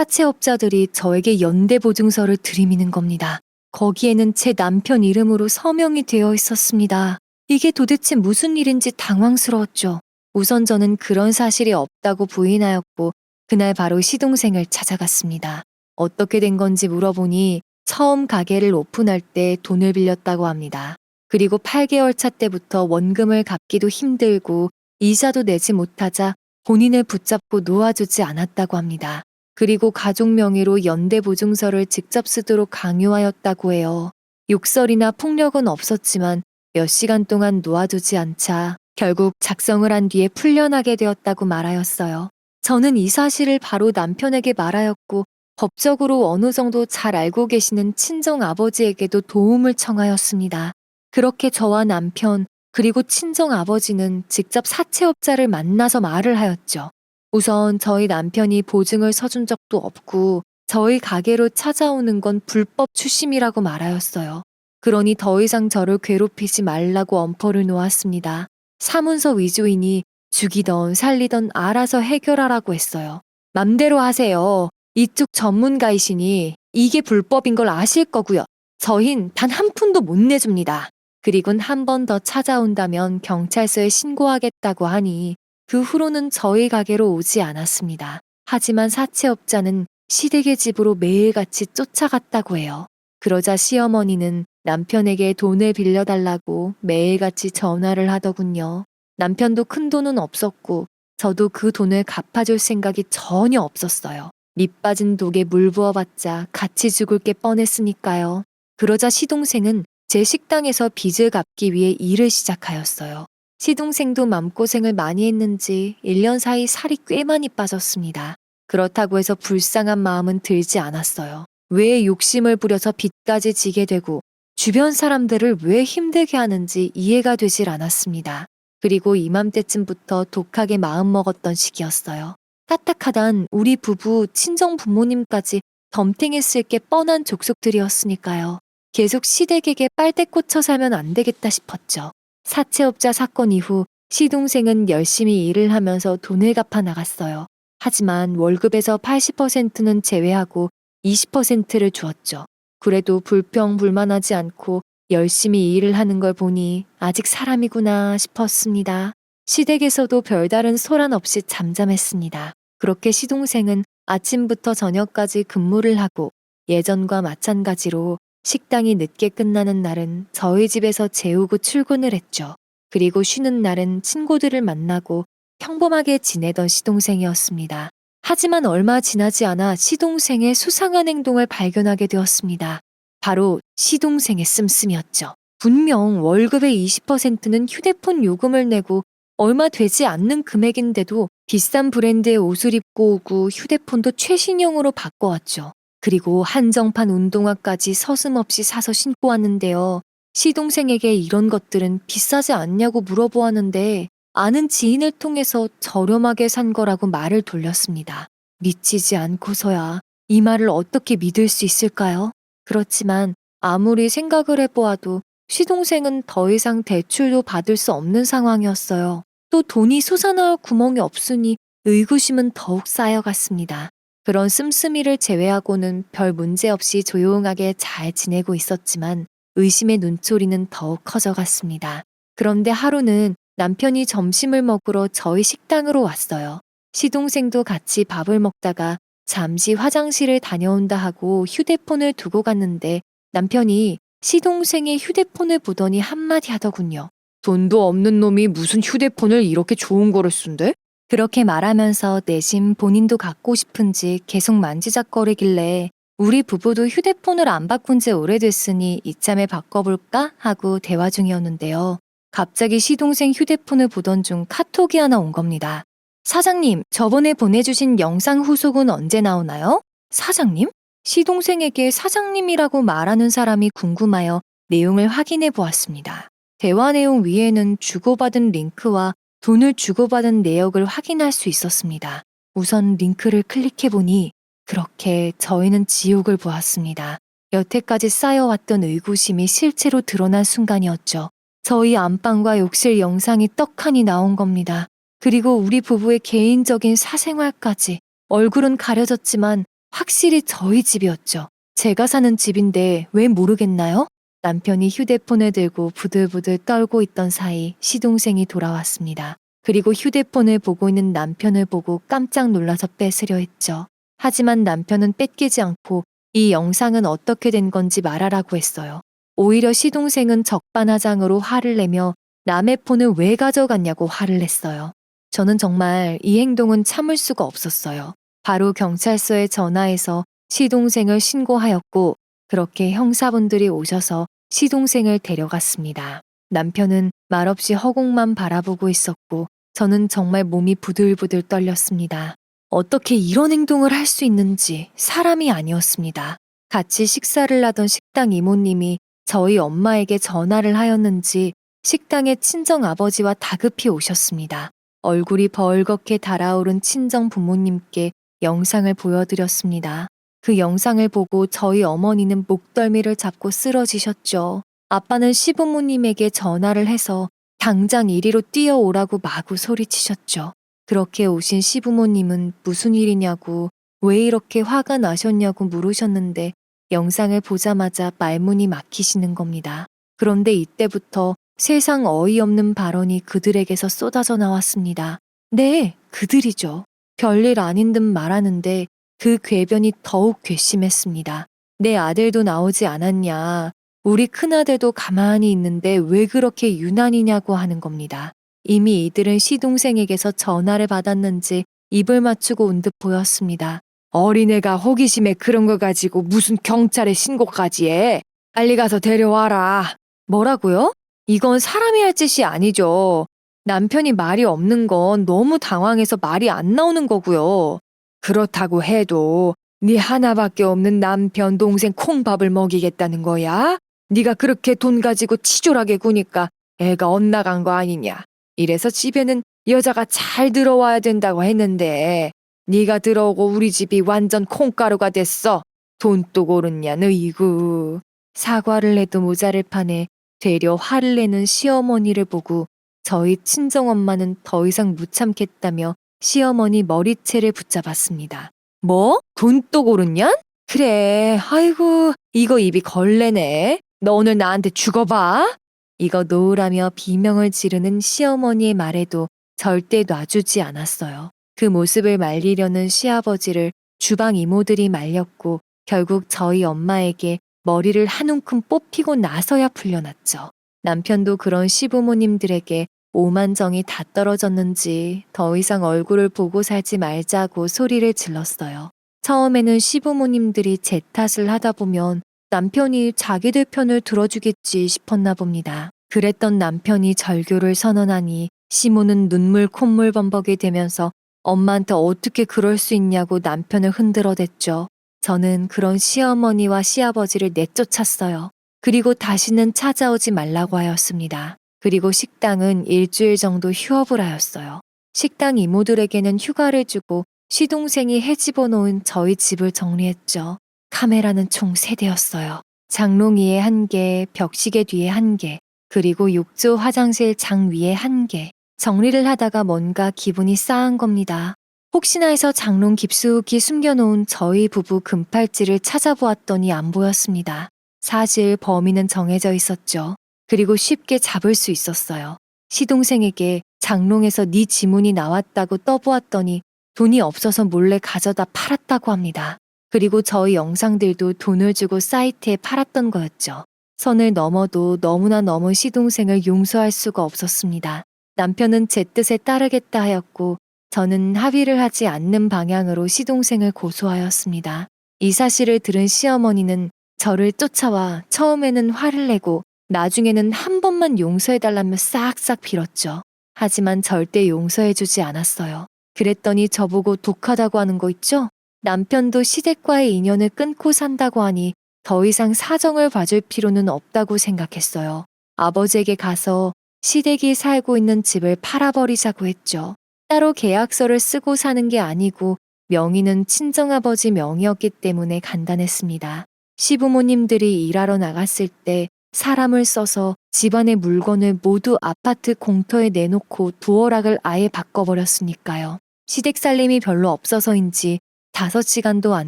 사채업자들이 저에게 연대보증서를 들이미는 겁니다. 거기에는 제 남편 이름으로 서명이 되어 있었습니다. 이게 도대체 무슨 일인지 당황스러웠죠. 우선 저는 그런 사실이 없다고 부인하였고 그날 바로 시동생을 찾아갔습니다. 어떻게 된 건지 물어보니 처음 가게를 오픈할 때 돈을 빌렸다고 합니다. 그리고 8개월 차 때부터 원금을 갚기도 힘들고 이자도 내지 못하자 본인을 붙잡고 놓아주지 않았다고 합니다. 그리고 가족 명의로 연대보증서를 직접 쓰도록 강요하였다고 해요. 욕설이나 폭력은 없었지만 몇 시간 동안 놓아두지 않자 결국 작성을 한 뒤에 풀려나게 되었다고 말하였어요. 저는 이 사실을 바로 남편에게 말하였고 법적으로 어느 정도 잘 알고 계시는 친정 아버지에게도 도움을 청하였습니다. 그렇게 저와 남편 그리고 친정 아버지는 직접 사채업자를 만나서 말을 하였죠. 우선 저희 남편이 보증을 서준 적도 없고 저희 가게로 찾아오는 건 불법 추심이라고 말하였어요. 그러니 더 이상 저를 괴롭히지 말라고 엄포를 놓았습니다. 사문서 위조이니 죽이던 살리던 알아서 해결하라고 했어요. 맘대로 하세요. 이쪽 전문가이시니 이게 불법인 걸 아실 거고요. 저흰 단 한 푼도 못 내줍니다. 그리곤 한 번 더 찾아온다면 경찰서에 신고하겠다고 하니 그 후로는 저희 가게로 오지 않았습니다. 하지만 사채업자는 시댁의 집으로 매일같이 쫓아갔다고 해요. 그러자 시어머니는 남편에게 돈을 빌려달라고 매일같이 전화를 하더군요. 남편도 큰 돈은 없었고 저도 그 돈을 갚아줄 생각이 전혀 없었어요. 밑 빠진 독에 물 부어봤자 같이 죽을 게 뻔했으니까요. 그러자 시동생은 제 식당에서 빚을 갚기 위해 일을 시작하였어요. 시동생도 맘고생을 많이 했는지 1년 사이 살이 꽤 많이 빠졌습니다. 그렇다고 해서 불쌍한 마음은 들지 않았어요. 왜 욕심을 부려서 빚까지 지게 되고 주변 사람들을 왜 힘들게 하는지 이해가 되질 않았습니다. 그리고 이맘때쯤부터 독하게 마음먹었던 시기였어요. 까딱하단 우리 부부, 친정 부모님까지 덤탱했을 게 뻔한 족속들이었으니까요. 계속 시댁에게 빨대 꽂혀 살면 안 되겠다 싶었죠. 사채업자 사건 이후 시동생은 열심히 일을 하면서 돈을 갚아 나갔어요. 하지만 월급에서 80%는 제외하고 20%를 주었죠. 그래도 불평불만하지 않고 열심히 일을 하는 걸 보니 아직 사람이구나 싶었습니다. 시댁에서도 별다른 소란 없이 잠잠했습니다. 그렇게 시동생은 아침부터 저녁까지 근무를 하고 예전과 마찬가지로 식당이 늦게 끝나는 날은 저희 집에서 재우고 출근을 했죠. 그리고 쉬는 날은 친구들을 만나고 평범하게 지내던 시동생이었습니다. 하지만 얼마 지나지 않아 시동생의 수상한 행동을 발견하게 되었습니다. 바로 시동생의 씀씀이었죠. 분명 월급의 20%는 휴대폰 요금을 내고 얼마 되지 않는 금액인데도 비싼 브랜드의 옷을 입고 오고 휴대폰도 최신형으로 바꿔왔죠. 그리고 한정판 운동화까지 서슴없이 사서 신고 왔는데요. 시동생에게 이런 것들은 비싸지 않냐고 물어보았는데 아는 지인을 통해서 저렴하게 산 거라고 말을 돌렸습니다. 미치지 않고서야 이 말을 어떻게 믿을 수 있을까요? 그렇지만 아무리 생각을 해보아도 시동생은 더 이상 대출도 받을 수 없는 상황이었어요. 또 돈이 솟아나올 구멍이 없으니 의구심은 더욱 쌓여갔습니다. 그런 씀씀이를 제외하고는 별 문제 없이 조용하게 잘 지내고 있었지만 의심의 눈초리는 더욱 커져갔습니다. 그런데 하루는 남편이 점심을 먹으러 저희 식당으로 왔어요. 시동생도 같이 밥을 먹다가 잠시 화장실을 다녀온다 하고 휴대폰을 두고 갔는데 남편이 시동생의 휴대폰을 보더니 한마디 하더군요. 돈도 없는 놈이 무슨 휴대폰을 이렇게 좋은 거를 쓴대? 그렇게 말하면서 내심 본인도 갖고 싶은지 계속 만지작거리길래 우리 부부도 휴대폰을 안 바꾼 지 오래됐으니 이참에 바꿔볼까 하고 대화 중이었는데요. 갑자기 시동생 휴대폰을 보던 중 카톡이 하나 온 겁니다. 사장님, 저번에 보내주신 영상 후속은 언제 나오나요? 사장님? 시동생에게 사장님이라고 말하는 사람이 궁금하여 내용을 확인해 보았습니다. 대화 내용 위에는 주고받은 링크와 돈을 주고받은 내역을 확인할 수 있었습니다. 우선 링크를 클릭해보니 그렇게 저희는 지옥을 보았습니다. 여태까지 쌓여왔던 의구심이 실제로 드러난 순간이었죠. 저희 안방과 욕실 영상이 떡하니 나온 겁니다. 그리고 우리 부부의 개인적인 사생활까지. 얼굴은 가려졌지만 확실히 저희 집이었죠. 제가 사는 집인데 왜 모르겠나요? 남편이 휴대폰을 들고 부들부들 떨고 있던 사이 시동생이 돌아왔습니다. 그리고 휴대폰을 보고 있는 남편을 보고 깜짝 놀라서 뺏으려 했죠. 하지만 남편은 뺏기지 않고 이 영상은 어떻게 된 건지 말하라고 했어요. 오히려 시동생은 적반하장으로 화를 내며 남의 폰을 왜 가져갔냐고 화를 냈어요. 저는 정말 이 행동은 참을 수가 없었어요. 바로 경찰서에 전화해서 시동생을 신고하였고 그렇게 형사분들이 오셔서 시동생을 데려갔습니다. 남편은 말없이 허공만 바라보고 있었고 저는 정말 몸이 부들부들 떨렸습니다. 어떻게 이런 행동을 할 수 있는지 사람이 아니었습니다. 같이 식사를 하던 식당 이모님이 저희 엄마에게 전화를 하였는지 식당의 친정아버지와 다급히 오셨습니다. 얼굴이 벌겋게 달아오른 친정 부모님께 영상을 보여드렸습니다. 그 영상을 보고 저희 어머니는 목덜미를 잡고 쓰러지셨죠. 아빠는 시부모님에게 전화를 해서 당장 이리로 뛰어오라고 마구 소리치셨죠. 그렇게 오신 시부모님은 무슨 일이냐고 왜 이렇게 화가 나셨냐고 물으셨는데 영상을 보자마자 말문이 막히시는 겁니다. 그런데 이때부터 세상 어이없는 발언이 그들에게서 쏟아져 나왔습니다. 네, 그들이죠. 별일 아닌 듯 말하는데 그 궤변이 더욱 괘씸했습니다. 내 아들도 나오지 않았냐. 우리 큰아들도 가만히 있는데 왜 그렇게 유난이냐고 하는 겁니다. 이미 이들은 시동생에게서 전화를 받았는지 입을 맞추고 온 듯 보였습니다. 어린애가 호기심에 그런 거 가지고 무슨 경찰에 신고까지 해. 빨리 가서 데려와라. 뭐라고요? 이건 사람이 할 짓이 아니죠. 남편이 말이 없는 건 너무 당황해서 말이 안 나오는 거고요. 그렇다고 해도 네 하나밖에 없는 남편 동생 콩밥을 먹이겠다는 거야? 네가 그렇게 돈 가지고 치졸하게 구니까 애가 엇나간 거 아니냐. 이래서 집에는 여자가 잘 들어와야 된다고 했는데 네가 들어오고 우리 집이 완전 콩가루가 됐어. 돈 또 고르냐 너이구. 사과를 해도 모자를 파네 되려 화를 내는 시어머니를 보고 저희 친정엄마는 더 이상 못 참겠다며 시어머니 머리채를 붙잡았습니다. 뭐? 돈 또 고르냐? 그래, 아이고, 이거 입이 걸레네. 너 오늘 나한테 죽어봐. 이거 놓으라며 비명을 지르는 시어머니의 말에도 절대 놔주지 않았어요. 그 모습을 말리려는 시아버지를 주방 이모들이 말렸고 결국 저희 엄마에게 머리를 한 움큼 뽑히고 나서야 풀려났죠. 남편도 그런 시부모님들에게 오만정이 다 떨어졌는지 더 이상 얼굴을 보고 살지 말자고 소리를 질렀어요. 처음에는 시부모님들이 제 탓을 하다 보면 남편이 자기들 편을 들어주겠지 싶었나 봅니다. 그랬던 남편이 절교를 선언하니 시모는 눈물 콧물 범벅이 되면서 엄마한테 어떻게 그럴 수 있냐고 남편을 흔들어댔죠. 저는 그런 시어머니와 시아버지를 내쫓았어요. 그리고 다시는 찾아오지 말라고 하였습니다. 그리고 식당은 일주일 정도 휴업을 하였어요. 식당 이모들에게는 휴가를 주고 시동생이 헤집어 놓은 저희 집을 정리했죠. 카메라는 총 3대였어요. 장롱 위에 1개, 벽시계 뒤에 1개, 그리고 욕조 화장실 장 위에 1개. 정리를 하다가 뭔가 기분이 싸한 겁니다. 혹시나 해서 장롱 깊숙이 숨겨놓은 저희 부부 금팔찌를 찾아보았더니 안 보였습니다. 사실 범인은 정해져 있었죠. 그리고 쉽게 잡을 수 있었어요. 시동생에게 장롱에서 네 지문이 나왔다고 떠보았더니 돈이 없어서 몰래 가져다 팔았다고 합니다. 그리고 저희 영상들도 돈을 주고 사이트에 팔았던 거였죠. 선을 넘어도 너무나 넘은 시동생을 용서할 수가 없었습니다. 남편은 제 뜻에 따르겠다 하였고 저는 합의를 하지 않는 방향으로 시동생을 고소하였습니다. 이 사실을 들은 시어머니는 저를 쫓아와 처음에는 화를 내고 나중에는 한 번만 용서해달라며 싹싹 빌었죠. 하지만 절대 용서해주지 않았어요. 그랬더니 저보고 독하다고 하는 거 있죠? 남편도 시댁과의 인연을 끊고 산다고 하니 더 이상 사정을 봐줄 필요는 없다고 생각했어요. 아버지에게 가서 시댁이 살고 있는 집을 팔아버리자고 했죠. 따로 계약서를 쓰고 사는 게 아니고 명의는 친정아버지 명의였기 때문에 간단했습니다. 시부모님들이 일하러 나갔을 때 사람을 써서 집안의 물건을 모두 아파트 공터에 내놓고 도어락을 아예 바꿔버렸으니까요. 시댁 살림이 별로 없어서인지 5시간도 안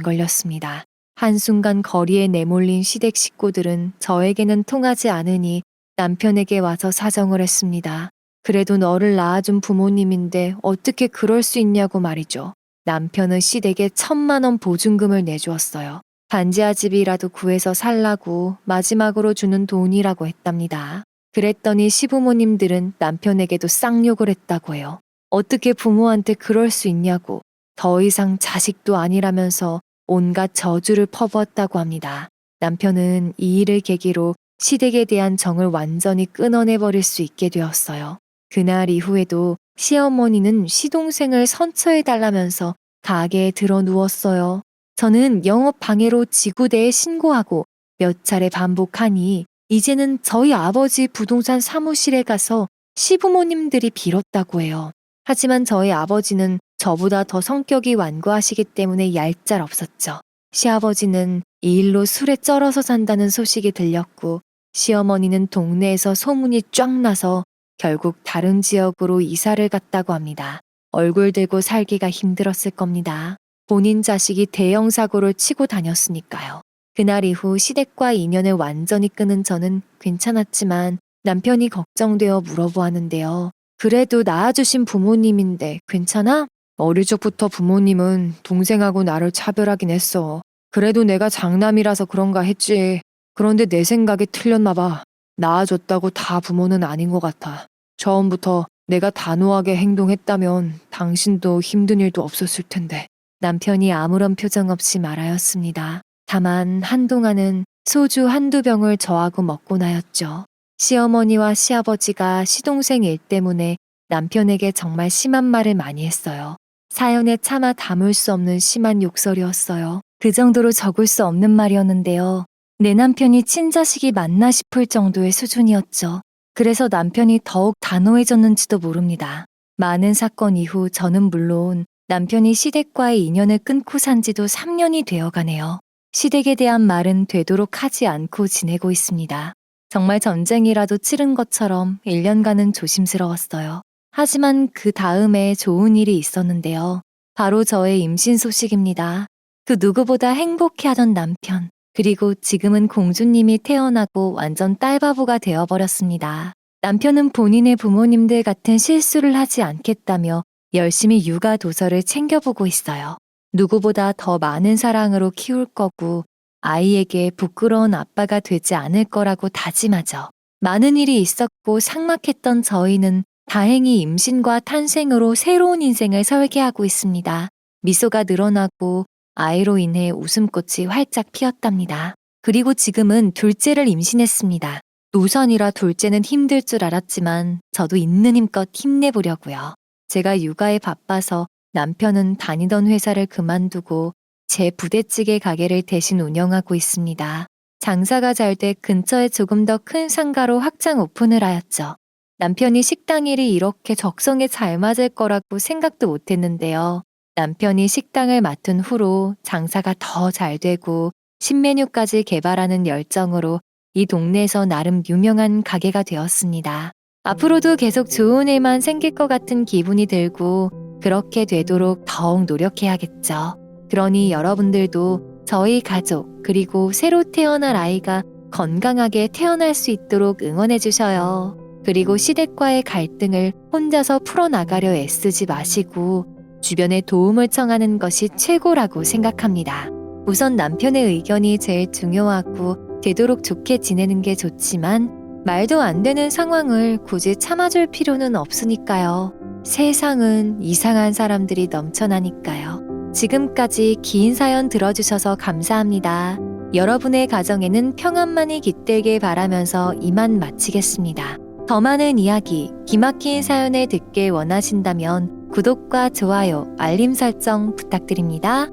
걸렸습니다. 한순간 거리에 내몰린 시댁 식구들은 저에게는 통하지 않으니 남편에게 와서 사정을 했습니다. 그래도 너를 낳아준 부모님인데 어떻게 그럴 수 있냐고 말이죠. 남편은 시댁에 1,000만 원 보증금을 내주었어요. 반지하 집이라도 구해서 살라고 마지막으로 주는 돈이라고 했답니다. 그랬더니 시부모님들은 남편에게도 쌍욕을 했다고 해요. 어떻게 부모한테 그럴 수 있냐고, 더 이상 자식도 아니라면서 온갖 저주를 퍼부었다고 합니다. 남편은 이 일을 계기로 시댁에 대한 정을 완전히 끊어내버릴 수 있게 되었어요. 그날 이후에도 시어머니는 시동생을 선처해달라면서 가게에 들어 누웠어요. 저는 영업 방해로 지구대에 신고하고 몇 차례 반복하니 이제는 저희 아버지 부동산 사무실에 가서 시부모님들이 빌었다고 해요. 하지만 저희 아버지는 저보다 더 성격이 완고하시기 때문에 얄짤 없었죠. 시아버지는 이 일로 술에 쩔어서 산다는 소식이 들렸고 시어머니는 동네에서 소문이 쫙 나서 결국 다른 지역으로 이사를 갔다고 합니다. 얼굴 들고 살기가 힘들었을 겁니다. 본인 자식이 대형 사고를 치고 다녔으니까요. 그날 이후 시댁과 인연을 완전히 끊은 저는 괜찮았지만 남편이 걱정되어 물어보았는데요. 그래도 낳아주신 부모님인데 괜찮아? 어릴 적부터 부모님은 동생하고 나를 차별하긴 했어. 그래도 내가 장남이라서 그런가 했지. 그런데 내 생각이 틀렸나 봐. 낳아줬다고 다 부모는 아닌 것 같아. 처음부터 내가 단호하게 행동했다면 당신도 힘든 일도 없었을 텐데. 남편이 아무런 표정 없이 말하였습니다. 다만 한동안은 소주 한두 병을 저하고 먹곤 하였죠. 시어머니와 시아버지가 시동생 일 때문에 남편에게 정말 심한 말을 많이 했어요. 사연에 차마 담을 수 없는 심한 욕설이었어요. 그 정도로 적을 수 없는 말이었는데요. 내 남편이 친자식이 맞나 싶을 정도의 수준이었죠. 그래서 남편이 더욱 단호해졌는지도 모릅니다. 많은 사건 이후 저는 물론 남편이 시댁과의 인연을 끊고 산 지도 3년이 되어가네요. 시댁에 대한 말은 되도록 하지 않고 지내고 있습니다. 정말 전쟁이라도 치른 것처럼 1년간은 조심스러웠어요. 하지만 그 다음에 좋은 일이 있었는데요. 바로 저의 임신 소식입니다. 그 누구보다 행복해하던 남편, 그리고 지금은 공주님이 태어나고 완전 딸바보가 되어버렸습니다. 남편은 본인의 부모님들 같은 실수를 하지 않겠다며 열심히 육아 도서를 챙겨보고 있어요. 누구보다 더 많은 사랑으로 키울 거고 아이에게 부끄러운 아빠가 되지 않을 거라고 다짐하죠. 많은 일이 있었고 삭막했던 저희는 다행히 임신과 탄생으로 새로운 인생을 설계하고 있습니다. 미소가 늘어나고 아이로 인해 웃음꽃이 활짝 피었답니다. 그리고 지금은 둘째를 임신했습니다. 노산이라 둘째는 힘들 줄 알았지만 저도 있는 힘껏 힘내보려고요. 제가 육아에 바빠서 남편은 다니던 회사를 그만두고 제 부대찌개 가게를 대신 운영하고 있습니다. 장사가 잘 돼 근처에 조금 더 큰 상가로 확장 오픈을 하였죠. 남편이 식당 일이 이렇게 적성에 잘 맞을 거라고 생각도 못했는데요. 남편이 식당을 맡은 후로 장사가 더 잘 되고 신메뉴까지 개발하는 열정으로 이 동네에서 나름 유명한 가게가 되었습니다. 앞으로도 계속 좋은 일만 생길 것 같은 기분이 들고 그렇게 되도록 더욱 노력해야겠죠. 그러니 여러분들도 저희 가족 그리고 새로 태어날 아이가 건강하게 태어날 수 있도록 응원해 주셔요. 그리고 시댁과의 갈등을 혼자서 풀어나가려 애쓰지 마시고 주변에 도움을 청하는 것이 최고라고 생각합니다. 우선 남편의 의견이 제일 중요하고 되도록 좋게 지내는 게 좋지만 말도 안 되는 상황을 굳이 참아줄 필요는 없으니까요. 세상은 이상한 사람들이 넘쳐나니까요. 지금까지 긴 사연 들어주셔서 감사합니다. 여러분의 가정에는 평안만이 깃들길 바라면서 이만 마치겠습니다. 더 많은 이야기, 기막힌 사연을 듣길 원하신다면 구독과 좋아요, 알림 설정 부탁드립니다.